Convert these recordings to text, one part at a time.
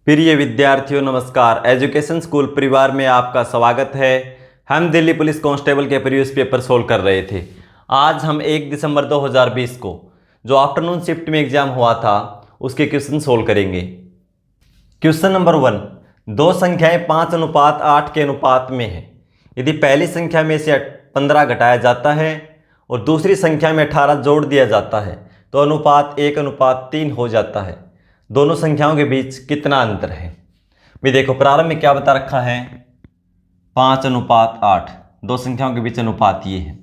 प्रिय विद्यार्थियों नमस्कार। एजुकेशन स्कूल परिवार में आपका स्वागत है। हम दिल्ली पुलिस कांस्टेबल के प्रीवियस पेपर सोल्व कर रहे थे। आज हम 1 दिसंबर 2020 को जो आफ्टरनून शिफ्ट में एग्जाम हुआ था उसके क्वेश्चन सोल्व करेंगे। क्वेश्चन नंबर 1, दो संख्याएं 5:8 के अनुपात में है। यदि पहली संख्या में से 15 घटाया जाता है और दूसरी संख्या में 18 जोड़ दिया जाता है तो अनुपात 1:3 हो जाता है। दोनों संख्याओं के बीच कितना अंतर है? भी देखो, प्रारंभ में क्या बता रखा है, 5:8। दो संख्याओं के बीच अनुपात ये है।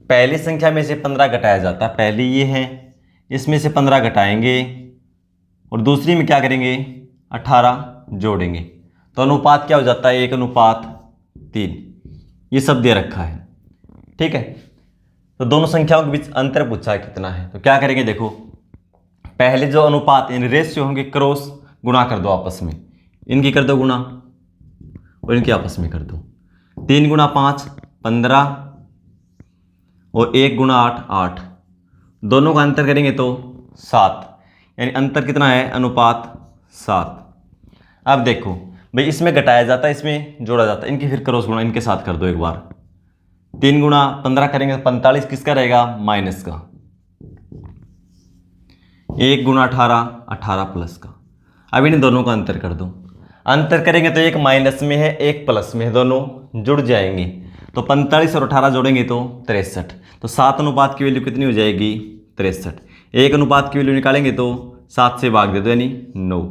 पहली संख्या में से 15 घटाया जाता है, पहली ये है, इसमें से 15 घटाएंगे और दूसरी में क्या करेंगे, 18 जोड़ेंगे तो अनुपात क्या हो जाता है, 1:3। ये सब दे रखा है, ठीक है। तो दोनों संख्याओं के बीच अंतर पूछा है कितना है, तो क्या करेंगे, देखो पहले जो अनुपात यानी रेशियो होंगे क्रॉस गुणा कर दो आपस में, इनकी कर दो गुणा और इनकी आपस में कर दो। 3 × 5 15 और 1 × 8 8। दोनों का अंतर करेंगे तो 7, यानी अंतर कितना है, अनुपात 7। अब देखो भाई, इसमें घटाया जाता है, इसमें जोड़ा जाता है, इनकी फिर क्रॉस गुणा इनके साथ कर दो एक बार। 3 × 15 करेंगे तो 45 किसका रहेगा, माइनस का। 1 × 18 18 प्लस का। अब इन दोनों का अंतर कर दो, अंतर करेंगे तो एक माइनस में है एक प्लस में है, दोनों जुड़ जाएंगे तो 45 और 18 जोड़ेंगे तो 63। तो 7 अनुपात की वैल्यू कितनी हो जाएगी, 63। 1 अनुपात की वैल्यू निकालेंगे तो 7 से भाग दे दो यानी 9।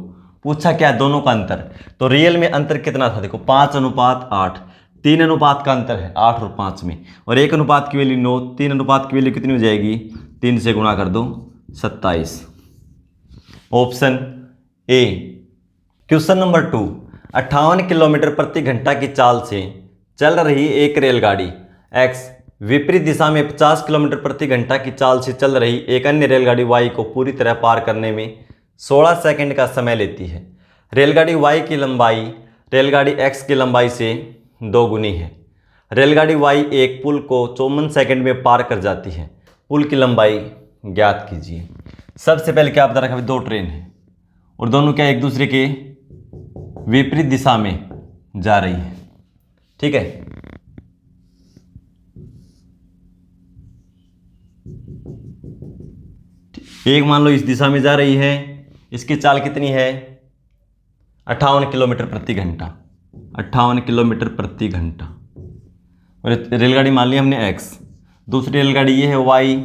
पूछा क्या, दोनों का अंतर। तो रियल में अंतर कितना था, देखो 5:8। 3 अनुपात का अंतर है 8 और 5 में, और 1 अनुपात की वैल्यू 9। 3 अनुपात की वैल्यू कितनी हो जाएगी, 3 से गुणा कर दो, 27। Option A. Question number 2, 58 kilometre प्रति घंटा की चाल से चल रही एक रेलगाड़ी एक्स विपरीत दिशा में 50 किलोमीटर प्रति घंटा की चाल से चल रही एक अन्य रेलगाड़ी वाई को पूरी तरह पार करने में 16 सेकंड का समय लेती है। रेलगाड़ी वाई की लंबाई रेलगाड़ी एक्स की लंबाई से 2 गुनी है। रेलगाड़ी वाई एक पुल को 54 सेकंड में पार कर जाती है। पुल की लंबाई ज्ञात कीजिए। सबसे पहले क्या बता रखा है, 2 ट्रेन है और दोनों क्या एक दूसरे के विपरीत दिशा में जा रही है, ठीक है। एक मान लो इस दिशा में जा रही है, इसकी चाल कितनी है, 58 किलोमीटर प्रति घंटा। 58 किलोमीटर प्रति घंटा। और रेलगाड़ी मान ली हमने एक्स, दूसरी रेलगाड़ी ये है वाई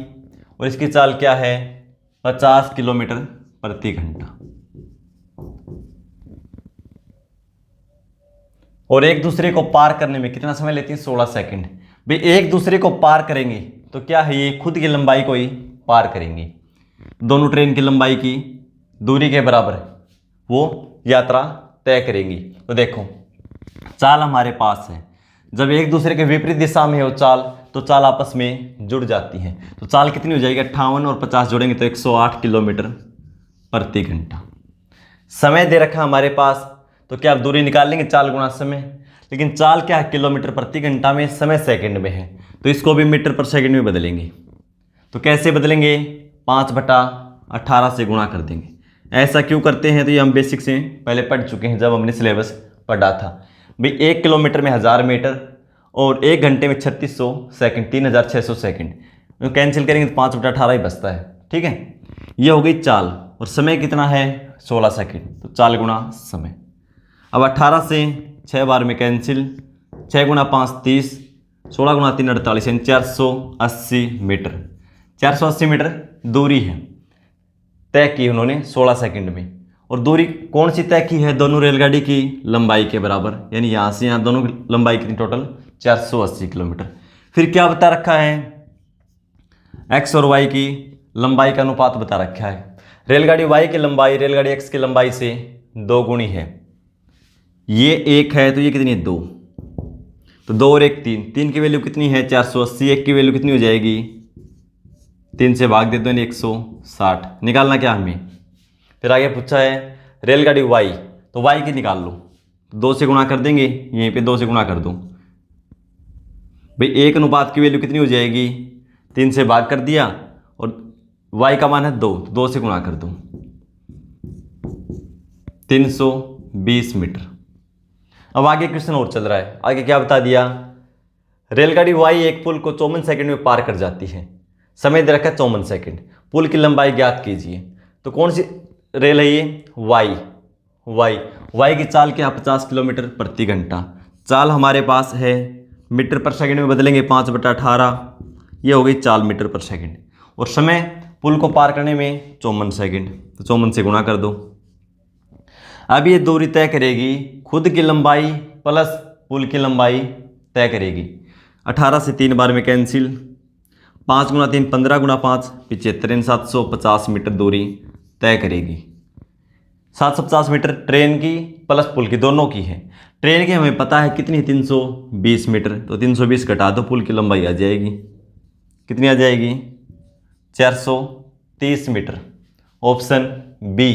और इसकी चाल क्या है, 50 किलोमीटर प्रति घंटा। और एक दूसरे को पार करने में कितना समय लेती है, 16 सेकंड। भाई एक दूसरे को पार करेंगे तो क्या है, ये खुद की लंबाई को ही पार करेंगे। दोनों ट्रेन की लंबाई की दूरी के बराबर वो यात्रा तय करेंगी। तो देखो चाल हमारे पास है, जब एक दूसरे के विपरीत दिशा में हो चाल तो चाल आपस में जुड़ जाती है। तो चाल कितनी हो जाएगी, 58 और 50 जोड़ेंगे तो 108 किलोमीटर प्रति घंटा। समय दे रखा हमारे पास, तो क्या आप दूरी निकाल लेंगे, चाल गुणा समय। लेकिन चाल क्या है, किलोमीटर प्रति घंटा में, समय सेकंड में है, तो इसको भी मीटर पर सेकंड में बदलेंगे। तो कैसे बदलेंगे, 5/18 से गुणा कर देंगे। ऐसा क्यों करते हैं, तो ये हम बेसिक से पहले पढ़ चुके हैं जब हमने सिलेबस पढ़ा था। भाई 1 किलोमीटर में 1000 मीटर और 1 घंटे में 3600 सेकंड, 3600 सेकंड। तो कैंसिल करेंगे तो 5/18 ही बचता है, ठीक है। ये हो गई चाल, और समय कितना है, 16 सेकंड। तो चाल गुणा समय। अब 18 से 6 बार में कैंसिल, 6 × 5 30, 16 × 3 48, यानी 480 मीटर। 480 मीटर दूरी है, तय की उन्होंने 16 सेकंड में। और दूरी कौन सी तय की है, दोनों रेलगाड़ी की लंबाई के बराबर, यानी यहाँ से यहाँ दोनों की लंबाई कितनी, टोटल 480 किलोमीटर। फिर क्या बता रखा है, एक्स और वाई की लंबाई का अनुपात बता रखा है। रेलगाड़ी वाई की लंबाई रेलगाड़ी एक्स की लंबाई से 2 गुनी है। ये 1 है तो ये कितनी है, 2। तो 2 और 1 3, 3 की वैल्यू कितनी है, 480। 1 की वैल्यू कितनी हो जाएगी, 3 से भाग दे दो, 160। निकालना क्या हमें। फिर आगे पूछा है रेलगाड़ी वाई, तो वाई की निकाल लो, 2 से गुणा कर देंगे, यहीं पे 2 से गुणा कर दो। भाई 1 अनुपात की वैल्यू कितनी हो जाएगी, 3 से भाग कर दिया और वाई का मान है 2, 2 से गुणा कर दो। 320 मीटर। अब आगे क्वेश्चन और चल रहा है। आगे क्या बता दिया, रेलगाड़ी वाई एक पुल को 54 सेकंड में पार कर जाती है। समय दे रखा है 54 सेकंड। पुल की लंबाई ज्ञात कीजिए। तो कौन सी रेल है ये, वाई। वाई की चाल क्या, 50 किलोमीटर प्रति घंटा। चाल हमारे पास है मीटर पर सेकंड में बदलेंगे, 5/18, ये हो गई चाल मीटर पर सेकंड। और समय पुल को पार करने में 54 सेकंड, तो 54 से गुणा कर दो। अब ये दूरी तय करेगी खुद की लंबाई प्लस पुल की लंबाई तय करेगी। 18 से 3 बार में कैंसिल, 5 × 3 15 × 5 75, 750 मीटर दूरी तय करेगी। 750 मीटर ट्रेन की प्लस पुल की, दोनों की है। ट्रेन की हमें पता है कितनी, 320 मीटर, तो 320 घटा दो, पुल की लंबाई आ जाएगी। कितनी आ जाएगी, 430 metre. Option B.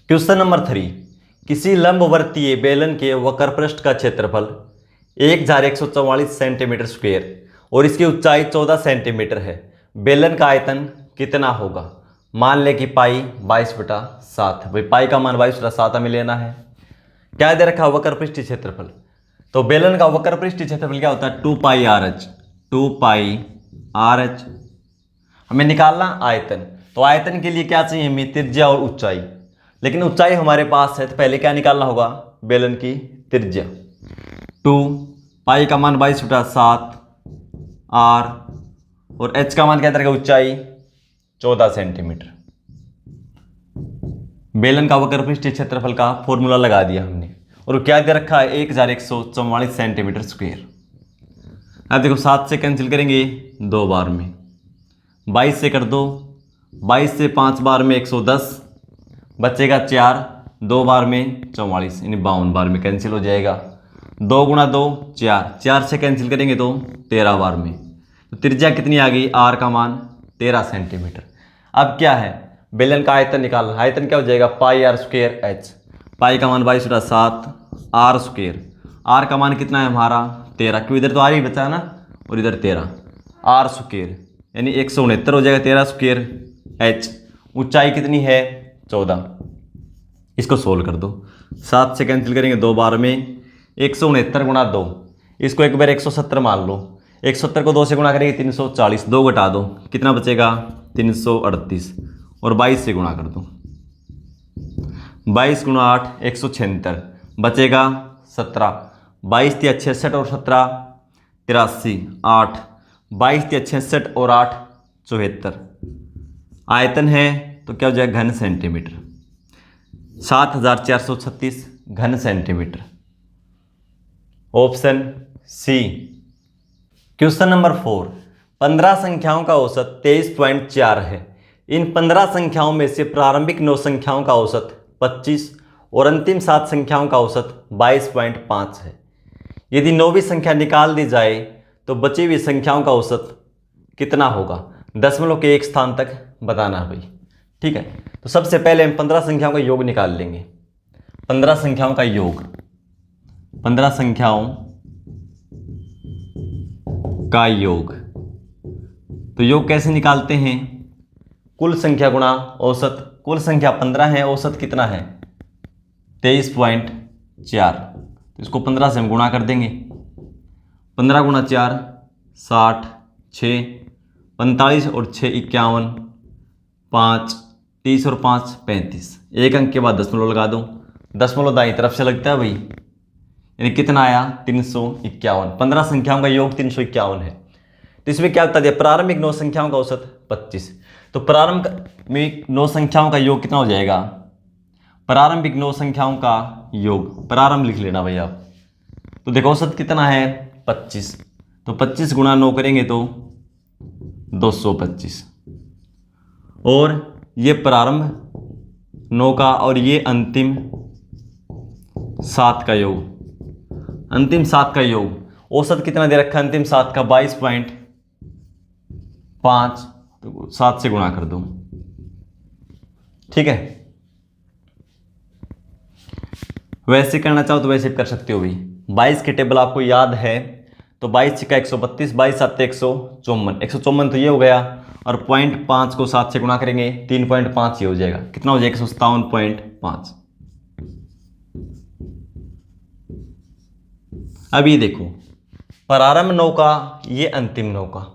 Question number 3, किसी लंबवर्तीय बेलन के वक्रपृष्ठ का क्षेत्रफल 1144 सेंटीमीटर स्क्वायर और इसकी ऊंचाई 14 सेंटीमीटर है। बेलन का आयतन कितना होगा। मान ले कि पाई 22/7। भाई पाई का मान 22/7 हमें लेना है। क्या दे रखा, वक्रपृष्ठीय क्षेत्रफल। तो बेलन का वक्रपृष्ठीय क्षेत्रफल क्या होता है, 2πRh। 2πRh हमें निकालना आयतन। तो आयतन के लिए क्या चाहिए हमें, त्रिज्या और ऊंचाई। लेकिन ऊंचाई हमारे पास है, तो पहले क्या निकालना होगा, बेलन की त्रिज्या। 2 पाई का मान 22/7 r और h का मान क्या रहेगा, ऊंचाई 14 सेंटीमीटर। बेलन का वक्रपृष्ठीय क्षेत्रफल का फॉर्मूला लगा दिया हमने। और क्या दे रखा है, 1144 सेंटीमीटर स्क्वायर। अब देखो 7 से कैंसिल करेंगे 2 बार में, 22 से कर दो, 22 से 5 बार में 110, बचेगा 4, 2 बार में 44, यानी 52 बार में कैंसिल हो जाएगा। 2 × 2 4, 4 से कैंसिल करेंगे तो 13 बार में। तो त्रिज्या कितनी आ गई, आर का मान 13 सेंटीमीटर। अब क्या है, बेलन का आयतन निकालना। आयतन क्या हो जाएगा, πr² h। पाई का मान 22/7 r स्क्वायर। आर का मान कितना है हमारा 13, क्यों इधर तो आर ही बचा है ना, और इधर 13, r स्क्वायर यानी 169 हो जाएगा 13 स्क्वायर h। ऊंचाई कितनी है 14। इसको सोल्व कर दो, 7 से कैंसिल करेंगे 2 बार में, 169 × 2, इसको एक बार 170 मान लो। 170 को 2 से गुणा करेंगे 340, 2 घटा दो, कितना बचेगा 338, और 22 से गुणा कर दो। 22 × 8 176, बचेगा 17, 22 × 66 और 17 83, 8, 22 × 66 और 8 74। आयतन है तो क्या हो जाएगा, घन सेंटीमीटर, 7436 घन centimetre. Option C. Question number 4, 15 संख्याओं का औसत 23.4 है। इन 15 संख्याओं में से प्रारंभिक 9 संख्याओं का औसत 25 और अंतिम 7 संख्याओं का औसत 22.5 है। यदि 9वीं संख्या निकाल दी जाए तो बची हुई संख्याओं का औसत कितना होगा। दशमलव के एक स्थान तक बताना है भाई, ठीक है। तो सबसे पहले हम 15 संख्याओं का योग निकाल लेंगे। 15 संख्याओं का योग, 15 संख्याओं का योग। तो योग कैसे निकालते हैं, कुल संख्या गुणा औसत। कुल संख्या 15 है, औसत कितना है 23.4। तो इसको 15 से हम गुणा कर देंगे। 15 × 4 60, 6 45 और 6 51, 5 30 और 5 35। एक अंक के बाद दशमलव लगा दो, दशमलव दाईं तरफ से लगता है भाई, यानी कितना आया 351। 15 संख्याओं का योग 351 है। तो इसमें क्या बता दिया, प्रारंभिक 9 संख्याओं का औसत 25। तो प्रारंभिक 9 संख्याओं का योग कितना हो जाएगा, प्रारंभिक 9 संख्याओं का योग, प्रारंभ लिख लेना भाई आप। तो देखो औसत कितना है 25, तो 25 × 9 करेंगे तो 225। और ये प्रारंभ 9 का और ये अंतिम 7 का योग, अंतिम 7 का योग। औसत कितना दे रखा है अंतिम 7 का 22.5। तो 7 से गुणा कर दो, ठीक है। वैसे करना चाहो तो वैसे कर सकते हो भाई। 22 की टेबल आपको याद है, तो 22 का 132, 22 7 154, 154 तो ये हो गया, और 0.5 को 7 से गुणा करेंगे 3.5 ये हो जाएगा, कितना हो जाएगा 157.5। अब ये देखो, प्रारंभ 9 का, ये अंतिम 9 का,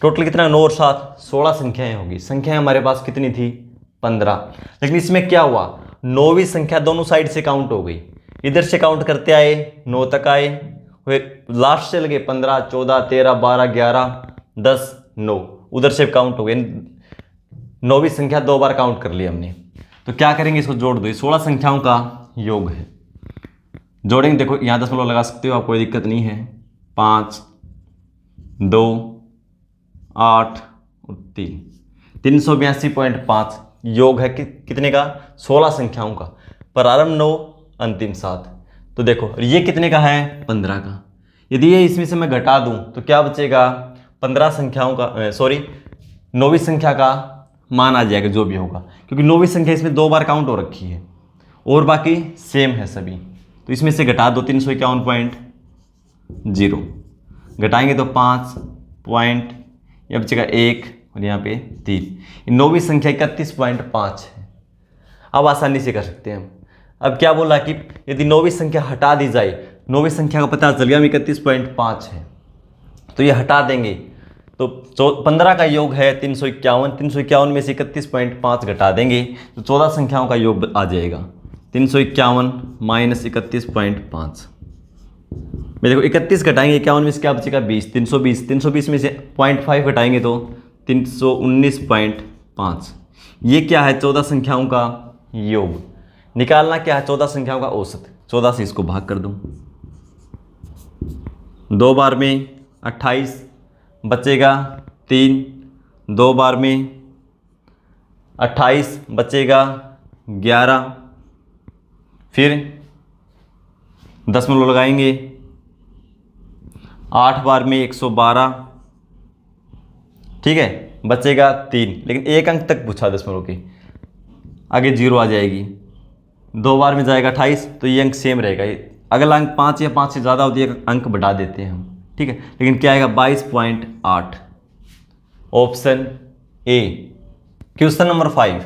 टोटल कितना, 9 और 7 16 संख्याएं होगी। संख्याएं हमारे पास कितनी थी, 15। लेकिन इसमें क्या हुआ, 9वीं संख्या दोनों साइड से काउंट हो गई। इधर से काउंट करते आए 9 तक आए, फिर लास्ट से लगे 15 14 13 12 11 10 9, उधर से काउंट हो गए। 9वीं संख्या 2 बार काउंट कर लिया हमने। तो क्या करेंगे, इसको जोड़ दो, 16 संख्याओं का योग है। जोड़ेंगे, देखो यहाँ दशमलव लगा सकते हो आप, कोई दिक्कत नहीं है। 5 2 8 और 3, 382.5 योग है कितने का, 16 संख्याओं का। प्रारंभ 9, अंतिम 7। तो देखो ये कितने का है, 15 का। यदि ये इसमें से मैं घटा दूं तो क्या बचेगा, 15 संख्याओं का, सॉरी 9वीं संख्या का मान आ जाएगा जो भी होगा, क्योंकि 9वीं संख्या इसमें 2 बार काउंट हो रखी है और बाकी सेम है सभी। तो इसमें से घटा दो 351.0, घटाएंगे तो 5 पॉइंट, यह बचेगा 1 और यहाँ पे 3। 9वीं संख्या 31.5 है। अब आसानी से कर सकते हैं हम। अब क्या बोला कि यदि 9वीं संख्या हटा दी जाए, 9वीं संख्या का पता चल गया 31.5 है, तो ये हटा देंगे तो 15 का योग है 351, 351 में से 31.5 घटा देंगे तो 14 संख्याओं का योग आ जाएगा 351 माइनस 31.5 में। देखो 31 घटाएंगे 51 में से क्या बचेगा 20, 320, 320 में से 0.5 घटाएंगे तो 319.5। ये क्या है, 14 संख्याओं का योग। निकालना क्या है, 14 संख्याओं का औसत। 14 से इसको भाग कर दूं, 2 बार में 28 बचेगा 3, 2 बार में 28 बचेगा 11, फिर दशमलव लगाएंगे, 8 बार में 112, ठीक है, बचेगा 3। लेकिन एक अंक तक पूछा दशमलव के, आगे 0 आ जाएगी। 2 बार में जाएगा 28, तो ये अंक सेम रहेगा। अगला अंक 5 या 5 से ज़्यादा होती है, अंक बढ़ा देते हैं हम, ठीक है। लेकिन क्या आएगा 22.8, ऑप्शन ए। क्वेश्चन नंबर 5,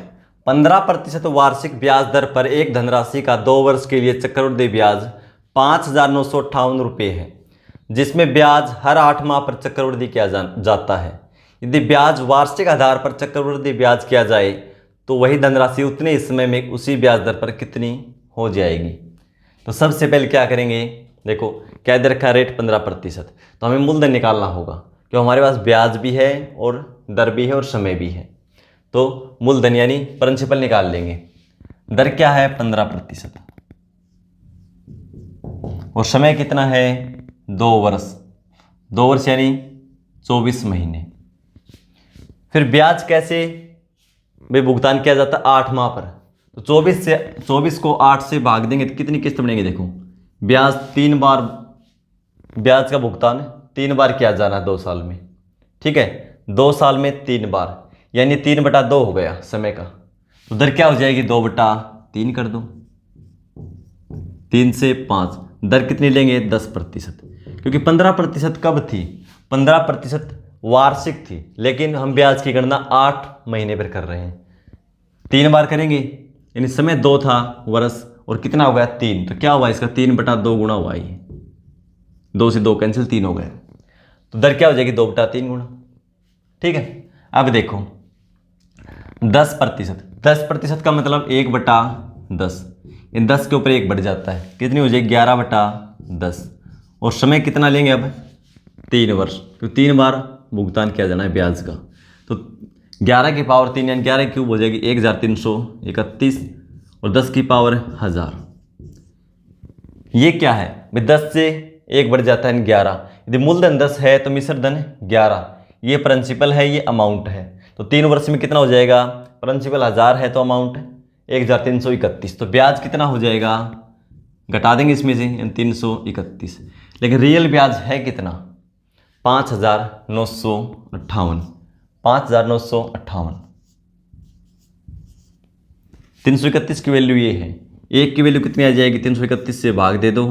15% वार्षिक ब्याज दर पर एक धनराशि का 2 वर्ष के लिए चक्रवृद्धि ब्याज 5,958 रुपये है, जिसमें ब्याज हर 8 माह पर चक्रवृद्धि किया जाता है। यदि ब्याज वार्षिक आधार पर चक्रवृद्धि ब्याज किया जाए तो वही धनराशि उतने समय में उसी ब्याज दर पर कितनी हो जाएगी। तो सबसे पहले क्या करेंगे, देखो क्या दे रखा है, रेट 15%, तो हमें मूलधन निकालना होगा क्योंकि हमारे पास ब्याज भी है और दर भी है और समय भी है। तो मूलधन यानी प्रिंसिपल निकाल लेंगे। दर क्या है 15% और समय कितना है 2 वर्ष, 2 वर्ष यानी 24 महीने। फिर ब्याज कैसे भाई भुगतान किया जाता है 8 माह पर, तो 24 को 8 से भाग देंगे तो कितनी किस्त बनेगी, देखो ब्याज 3 बार, ब्याज का भुगतान 3 बार किया जाना 2 साल में, ठीक है, 2 साल में 3 बार यानी 3/2 हो गया समय का। तो दर क्या हो जाएगी 2/3 कर दो, 3 से 5, दर कितनी लेंगे 10%, क्योंकि 15% कब थी, 15% वार्षिक थी, लेकिन हम ब्याज की गणना 8 महीने पर कर रहे हैं। 3 बार करेंगे यानी समय 2 था वर्ष और कितना हो गया 3, तो क्या हुआ इसका 3/2 गुणा हुआ, ये 2 से 2 कैंसिल, 3 हो गए, तो दर क्या हो जाएगी 2/3 गुणा, ठीक है। अब देखो 10%, 10% का मतलब 1/10, इन 10 के ऊपर 1 बढ़ जाता है, कितनी हो जाएगी 11/10, और समय कितना लेंगे अब 3 वर्ष, क्योंकि 3 बार भुगतान किया जाना है ब्याज का। तो 11 की पावर 3 यानी 11 क्यूब हो जाएगी 1331 और 10 की पावर 1000। ये क्या है भाई 10 से 1 बढ़ जाता है 11। यदि मूलधन 10 है तो मिश्र धन 11, ये प्रिंसिपल है, ये अमाउंट है। तो 3 वर्ष में कितना हो जाएगा, प्रिंसिपल 1000 है तो अमाउंट 1331, तो ब्याज कितना हो जाएगा, घटा देंगे इसमें से 331, लेकिन रियल ब्याज है कितना 5,958, 5,958। 331 की वैल्यू ये है, 1 की वैल्यू कितनी आ जाएगी 331 से भाग दे दो,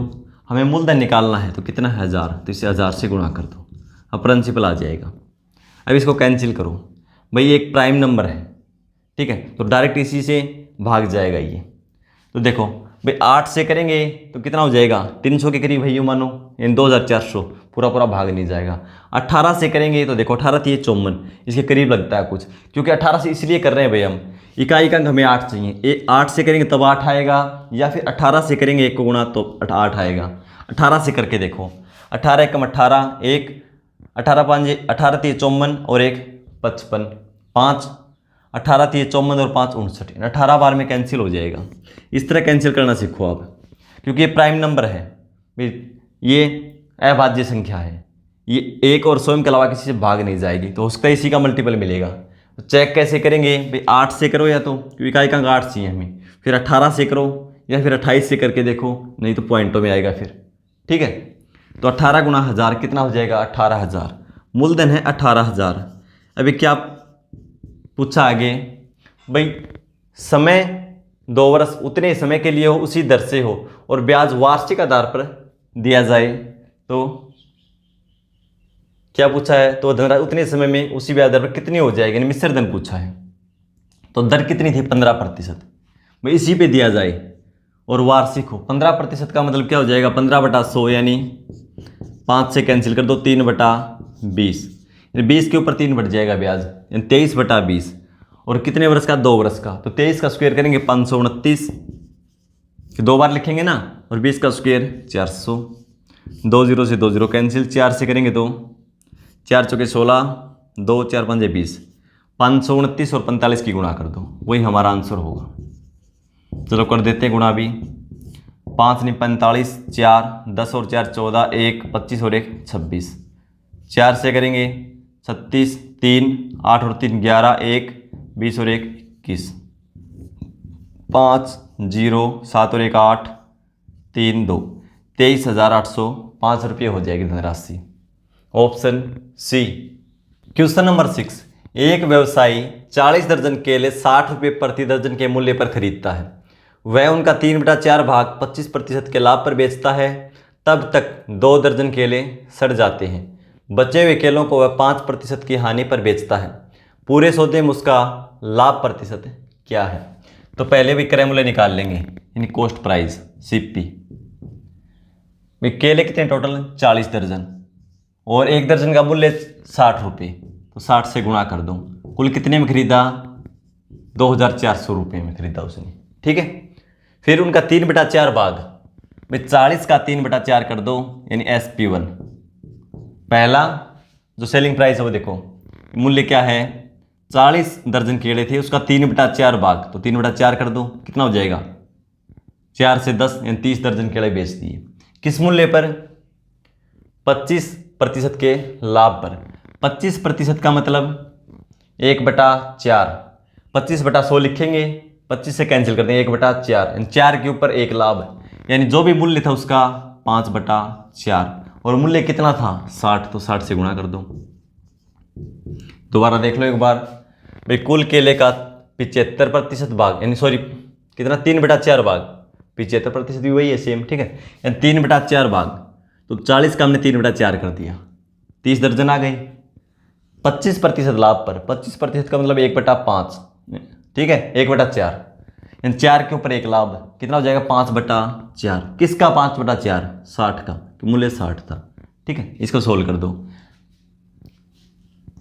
हमें मूलधन निकालना है तो कितना है 1000, तो इसे 1000 से गुणा कर दो, अब प्रिंसिपल आ जाएगा। अब इसको कैंसिल करो, भाई एक प्राइम नंबर है, ठीक है, तो डायरेक्ट इसी से भाग जाएगा ये। तो देखो भाई 8 से करेंगे तो कितना हो जाएगा, 300 के करीब है ये मानो, यानी 2400, पूरा पूरा भाग नहीं जाएगा। 18 से करेंगे तो देखो 18 थी 54, इसके करीब लगता है कुछ, क्योंकि 18 से इसलिए कर रहे हैं भाई हम, इकाई का अंक हमें 8 चाहिए, 8 से करेंगे तब 8 आएगा, या फिर 18 से करेंगे 1 को गुणा तो 8 आएगा। 18 से करके देखो, 18 एकम 18, 1 18 5 18 3 54 और 1 55, 5 18 3 54 और 5 59, 18 बार में कैंसिल हो जाएगा। इस तरह कैंसिल करना सीखो आप, क्योंकि ये प्राइम नंबर है, ये अभाज्य संख्या है, ये 1 और 100 के अलावा किसी से भाग नहीं जाएगी, तो उसका इसी का मल्टीपल मिलेगा। तो चेक कैसे करेंगे भाई, 8 से करो या तो, क्योंकि इकाई का अंक 8 चाहिए हमें, फिर 18 से करो या फिर 28 से करके देखो, नहीं तो पॉइंटों में आएगा फिर। ठीक है, तो 18 गुणा 1000 कितना हो जाएगा, 18000। मूलधन है 18000। अभी क्या पूछा आगे, भाई समय 2 वर्ष उतने समय के लिए हो, उसी दर से हो, और ब्याज वार्षिक आधार पर दिया जाए, तो क्या पूछा है, तो धनराशि उतने समय में उसी ब्याज दर पर कितनी हो जाएगी, यानी मिश्र धन पूछा है। तो दर कितनी थी, 15%, भाई इसी पे दिया जाए और वार्षिक हो। 15% का मतलब क्या हो जाएगा, 15/100, यानी 5 से कैंसिल कर दो, 3/20, यानी 20 के ऊपर 3 बढ़ जाएगा ब्याज, यानी 23/20, और कितने वर्ष का, 2 वर्ष का। तो 23 का स्क्वायर करेंगे 529, 2 बार लिखेंगे ना, और 20 का स्क्वायर 400, 2 0 से 2 0 कैंसिल, 4 से करेंगे तो 4 चौके 16, 2 4 5 20, 529 और 45 की गुणा कर दो, वही हमारा आंसर होगा। चलो कर देते हैं गुणा भी, 5 नहीं 45, 4 10 और 4 14, 1 25 और 1 26, 4 से करेंगे 36, 3 8 और 3 11, 1 20 और 1 21, 5 0 7 और 1 8 3 2, 23,805 रुपये हो जाएगी धनराशि। Option C. क्वेश्चन नंबर 6, एक व्यवसायी 40 दर्जन केले 60 रुपये प्रति दर्जन के मूल्य पर खरीदता है, वह उनका 3/4 भाग 25% के लाभ पर बेचता है, तब तक 2 दर्जन केले सड़ जाते हैं, बचे हुए केलों को वह 5% की हानि पर बेचता है, पूरे सौदे में उसका लाभ प्रतिशत क्या है। तो पहले विक्रय मूल्य निकाल लेंगे, यानी कॉस्ट प्राइस, सीपी। केले कितने टोटल, 40 दर्जन, और एक दर्जन का मूल्य 60 रुपये, तो 60 से गुणा कर दो, कुल कितने में खरीदा, 2400 रुपये में खरीदा उसने। ठीक है, फिर उनका 3/4 भाग, भाई 40 का 3/4 कर दो, यानी SP1। पहला जो सेलिंग प्राइस है वो देखो, मूल्य क्या है, 40 दर्जन केले थे, उसका 3/4 भाग, तो 3/4 कर दो, कितना हो जाएगा, 4 से 10, यानी 30 दर्जन केले बेच दिए। किस मूल्य पर, 25% के लाभ पर। 25% का मतलब 1/4, 25/100 लिखेंगे, 25 से कैंसिल कर देंगे, 1/4, यानी 4 के ऊपर 1 लाभ, यानी जो भी मूल्य था उसका 5/4, और मूल्य कितना था 60, तो 60 से गुणा कर दो। दोबारा देख लो एक बार, भाई कुल केले का 75% भाग, यानी सॉरी कितना, 3/4 भाग, 75% भी वही है सेम। ठीक है, यानी 3/4 भाग, तो 40 का हमने 3/4 कर दिया, 30 दर्जन आ गई। 25% लाभ पर, 25% का मतलब 1/5, ठीक है, 1/4, यानी 4 के ऊपर 1 लाभ, कितना हो जाएगा, 5/4। किसका 5/4, 60 का, तो मूल्य 60 था। ठीक है, इसको सोल्व कर दो,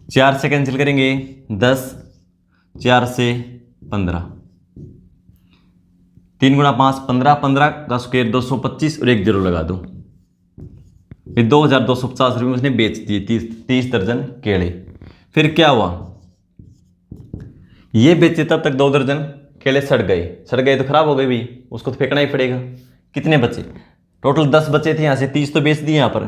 4 से कैंसिल करेंगे 10, 4 से 15, 3 गुणा 5 15, 15 का स्क्वायर 225 और 1 0 लगा दो, फिर 2250 रुपये में उसने बेच दिए 30 दर्जन केले। फिर क्या हुआ, ये बेचे तब तक 2 दर्जन केले सड़ गए तो खराब हो गए भी, उसको तो फेंकना ही पड़ेगा। कितने बचे, टोटल 10 बचे थे, यहाँ से 30 तो बेच दिए, यहाँ पर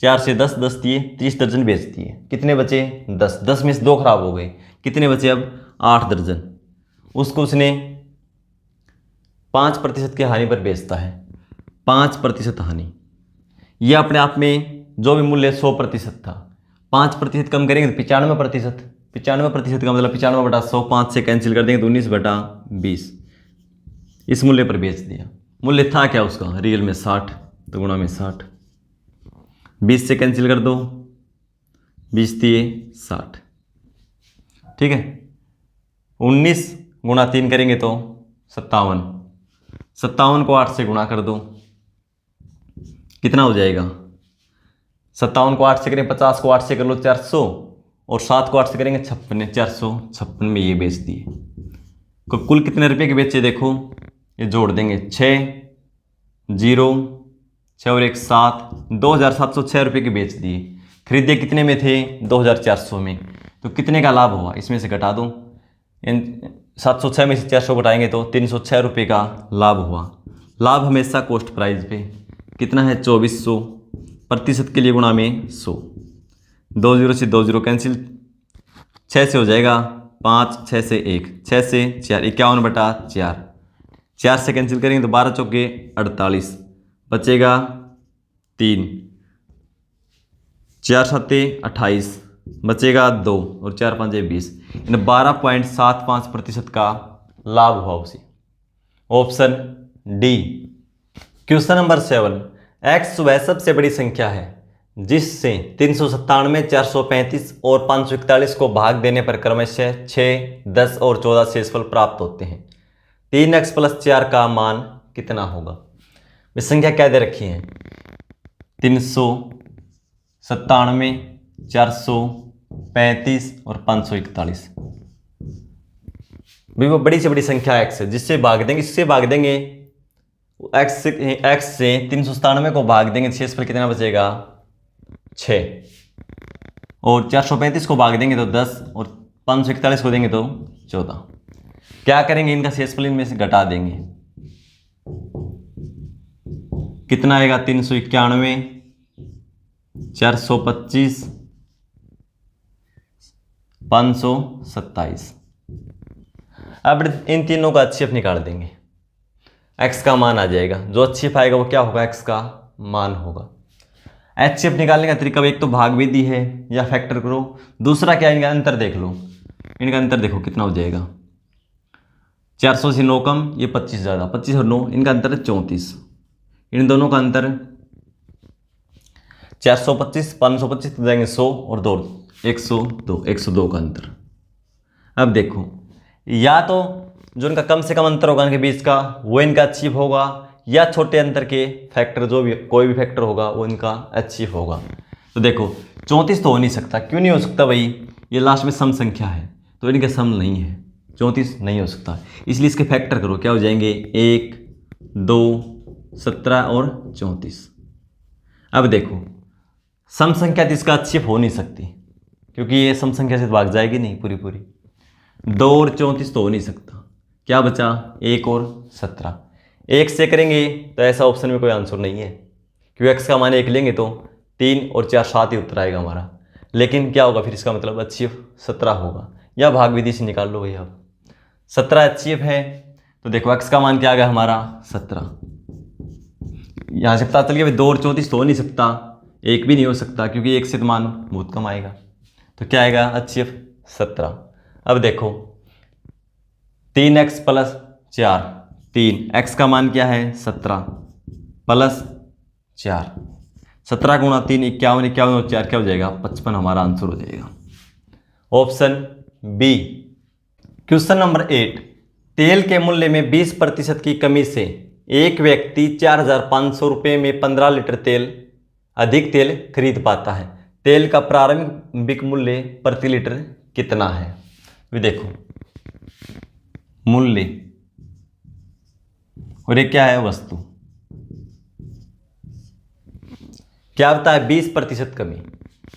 4 से 10 10 दिए, 30 दर्जन बेच दिए। कितने बचे, 10, 10 में से 2 खराब हो गए, कितने बचे अब 8 दर्जन, उसको उसने 5% की हानि पर बेचता है। 5% हानि, यह अपने आप में जो भी मूल्य 100% था, 5% कम करेंगे तो 95%, 95% का मतलब 95/100, 5 से कैंसिल कर देंगे तो 19/20, इस मूल्य पर बेच दिया। मूल्य था क्या उसका, रियल में 60, तो गुणा में 60, 20 से कैंसिल कर दो, 20 दिए 60। ठीक है, 19 गुणा 3 करेंगे तो 57, 57 को 8 से गुणा कर दो, कितना हो जाएगा? 57 को 8 से करेंगे, 50 को 8 से कर लो 400, और 7 को 8 से करेंगे 56, 456 में ये बेच दिए। कुल कितने रुपए के बेचे देखो, ये जोड़ देंगे 6 0 6 और 1 7, 2706 रुपये के बेच दिए। खरीदे कितने में थे? 2400 में। तो कितने का लाभ हुआ इसमें से घटा दो, 706 में से 400 घटाएंगे तो 306 रुपये का लाभ हुआ। लाभ हमेशा कॉस्ट प्राइस पे कितना है? 2400, प्रतिशत के लिए गुणा में 100, 2 0 से 2 0 कैंसिल, 6 से हो जाएगा 5, 6 से 1, 6 से 4, 51/4, 4 से कैंसिल करेंगे तो 12 चौके 48, बचेगा 3, 4 7 28, बचेगा 2 और 4 5 20, 12.75% का लाभ हुआ उसे। Option D. Question number 7, x वह सबसे बड़ी संख्या है जिससे 397, 435 और 541 को भाग देने पर क्रमशः 6, 10 और 14 शेषफल प्राप्त होते हैं। 3x + 4 का मान कितना होगा? वे संख्या क्या दे रखी है? 397, 435 और 541। भाई वो बड़ी से बड़ी संख्या एक्स है, जिससे भाग देंगे, इससे भाग देंगे, एक्स से 397 को भाग देंगे, शेषफल कितना बचेगा? 6, और 435 को भाग देंगे तो 10, और 541 को देंगे तो 14। क्या करेंगे? इनका शेषफल इनमें से घटा देंगे, कितना आएगा? 391, 425, 527। अब इन तीनों का HCF निकाल देंगे, x का मान आ जाएगा। जो HCF आएगा वो क्या होगा? x का मान होगा। HCF निकालने का तरीका एक तो भाग विधि है या फैक्टर करो, दूसरा क्या? इनका अंतर देख लो, इनका अंतर देखो कितना हो जाएगा। 400 से 9 कम, ये 25 ज़्यादा, 25 और 9, इनका अंतर है 34। इन दोनों का अंतर 425, 525 तो जाएंगे 100 और 2 102, 102 का अंतर। अब देखो, या तो जो इनका कम से कम अंतर होगा इनके बीच का वो इनका HCF होगा, या छोटे अंतर के फैक्टर जो भी कोई भी फैक्टर होगा वो इनका HCF होगा। तो देखो 34 तो हो नहीं सकता। क्यों नहीं हो सकता भाई? ये लास्ट में सम संख्या है तो इनके सम नहीं है, 34 नहीं हो सकता। इसलिए इसके फैक्टर करो, क्या हो जाएंगे? 1 2 17 और 34। अब देखो सम संख्या तो इसका HCF हो नहीं सकती, क्योंकि ये सम संख्या से भाग जाएगी नहीं पूरी पूरी। 2 और 34 तो हो नहीं सकता। क्या बचा? 1 और 17। 1 से करेंगे तो ऐसा ऑप्शन में कोई आंसर नहीं है, क्योंकि x का मान 1 लेंगे तो 3 और 4 7 ही उत्तर आएगा हमारा। लेकिन क्या होगा फिर? इसका मतलब HCF 17 होगा, या भाग विधि से निकाल लो भाई। अब 17 HCF है तो देखो x का मान क्या आ गया हमारा? 17। यहाँ से पता चल गया भाई 2 और 34 तो हो नहीं सकता, 1 भी नहीं हो सकता, क्योंकि 1 से तो मान बहुत कम आएगा। तो क्या आएगा? HCF 17। अब देखो 3x + 4, 3, x का मान क्या है? 17 + 4, 17 × 3 51, 51 और 4 क्या हो जाएगा? 55 हमारा आंसर हो जाएगा। Option B. क्वेश्चन नंबर 8, तेल के मूल्य में 20% की कमी से एक व्यक्ति 4500 रुपये में 15 लीटर तेल अधिक तेल खरीद पाता है। तेल का प्रारंभिक मूल्य प्रति लीटर कितना है? वे देखो मूल्य और ये क्या है? वस्तु। क्या होता है? 20% कमी।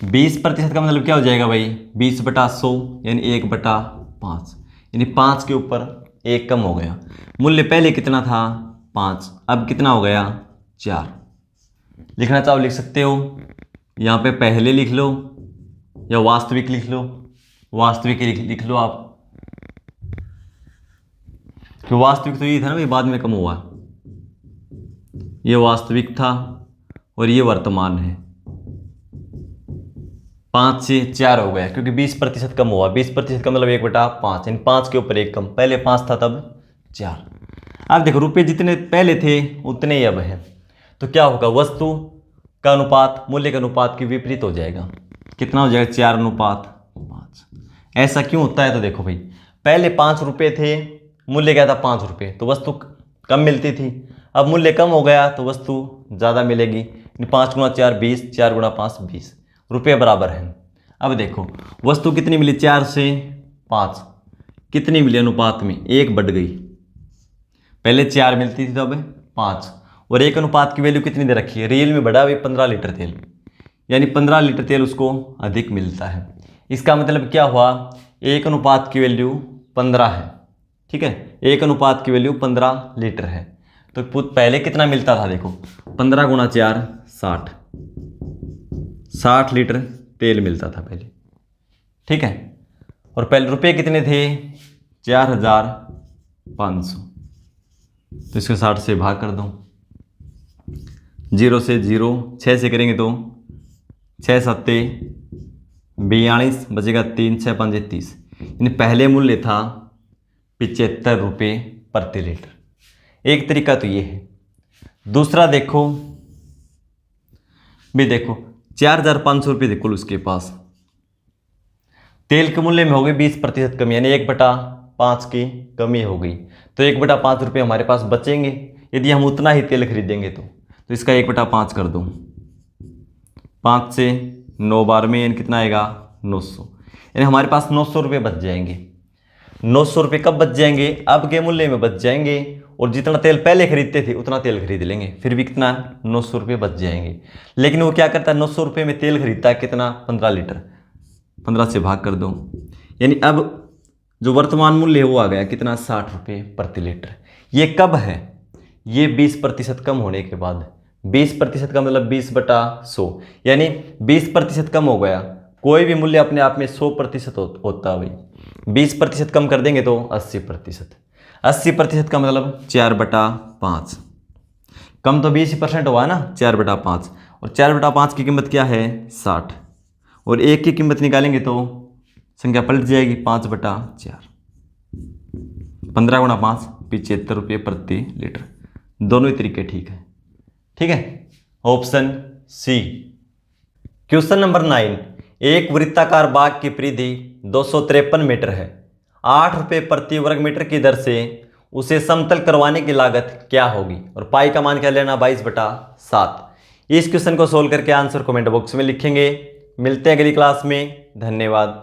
20% का मतलब क्या हो जाएगा भाई? 20/100 यानी 1/5, यानी 5 के ऊपर 1 कम हो गया। मूल्य पहले कितना था? 5, अब कितना हो गया? 4। लिखना चाहो लिख सकते हो, यहाँ पे पहले लिख लो या वास्तविक लिख लो। वास्तविक लिख लो आप, तो वास्तविक तो ये था ना भाई, बाद में कम हुआ। ये वास्तविक था और ये वर्तमान है। 5 से 4 हो गया, क्योंकि 20% कम हुआ। 20% का मतलब 1/5, यानी 5 के ऊपर 1 कम। पहले 5 था तब 4। अब देखो रुपये जितने पहले थे उतने ही अब है, तो क्या होगा? वस्तु का अनुपात मूल्य के अनुपात के विपरीत हो जाएगा। कितना हो जाएगा? 4:5। ऐसा क्यों होता है? तो देखो भाई, पहले 5 रुपये थे, मूल्य क्या था? 5 रुपये, तो वस्तु कम मिलती थी। अब मूल्य कम हो गया तो वस्तु ज़्यादा मिलेगी। 5 गुणा 4 20, 4 गुणा 5 20, रुपये बराबर हैं। अब देखो वस्तु कितनी मिली, 4 से 5 कितनी मिली अनुपात में, 1 बढ़ गई। पहले 4 मिलती थी तो अब 5, और 1 अनुपात की वैल्यू कितनी दे रखी है, रियल में बढ़ा हुई 15 लीटर तेल, यानी 15 लीटर तेल उसको अधिक मिलता है। इसका मतलब क्या हुआ, 1 अनुपात की वैल्यू 15 है, ठीक है, 1 अनुपात की वैल्यू 15 लीटर है। तो पहले कितना मिलता था, देखो 15 गुणा 4 60 लीटर तेल मिलता था पहले, ठीक है। और पहले रुपए कितने थे, 4500, तो इसको 60 से भाग कर दो, 0 से 0, 6 से करेंगे तो 6 सत्ते 42, बचेगा 3, 6 5 30, यानी पहले मूल्य था 75 रुपये प्रति लीटर। एक तरीका तो ये है। दूसरा देखो भी, देखो 4500 रुपये थे कुल उसके पास, तेल के मूल्य में हो गई 20% कमी, यानी 1/5 की कमी हो गई, तो 1/5 रुपये हमारे पास बचेंगे यदि हम उतना ही तेल खरीदेंगे तो इसका 1/5 कर दो, 5 से 9 बार में, यानी कितना आएगा 900, यानी हमारे पास 900 रुपये बच जाएंगे। 900 रुपये कब बच जाएंगे, अब के मूल्य में बच जाएंगे, और जितना तेल पहले खरीदते थे उतना तेल खरीद लेंगे, फिर भी कितना 900 रुपये बच जाएंगे। लेकिन वो क्या करता है, 900 रुपये में तेल खरीदता है कितना, 15 लीटर, 15 से भाग कर दो, यानी अब जो वर्तमान मूल्य है वो आ गया कितना, 60 रुपये प्रति लीटर। ये कब है, ये 20% कम होने के बाद। 20% का मतलब 20/100, यानी 20% कम हो गया। कोई भी मूल्य अपने आप में 100% होता है भाई, 20% कम कर देंगे तो 80%। 80% का मतलब 4/5, कम तो 20% हुआ ना, 4/5, और 4/5 की कीमत क्या है, 60, और 1 की कीमत निकालेंगे तो संख्या पलट जाएगी, 5/4, 15 गुणा 5 75 रुपये प्रति लीटर। दोनों ही तरीके ठीक है, ठीक है। Option C. क्वेश्चन नंबर 9, एक वृत्ताकार बाग की परिधि 253 मीटर है, 8 रुपये प्रति वर्ग मीटर की दर से उसे समतल करवाने की लागत क्या होगी, और पाई का मान क्या लेना, 22/7। इस क्वेश्चन को सोल्व करके आंसर कमेंट बॉक्स में लिखेंगे। मिलते हैं अगली क्लास में, धन्यवाद।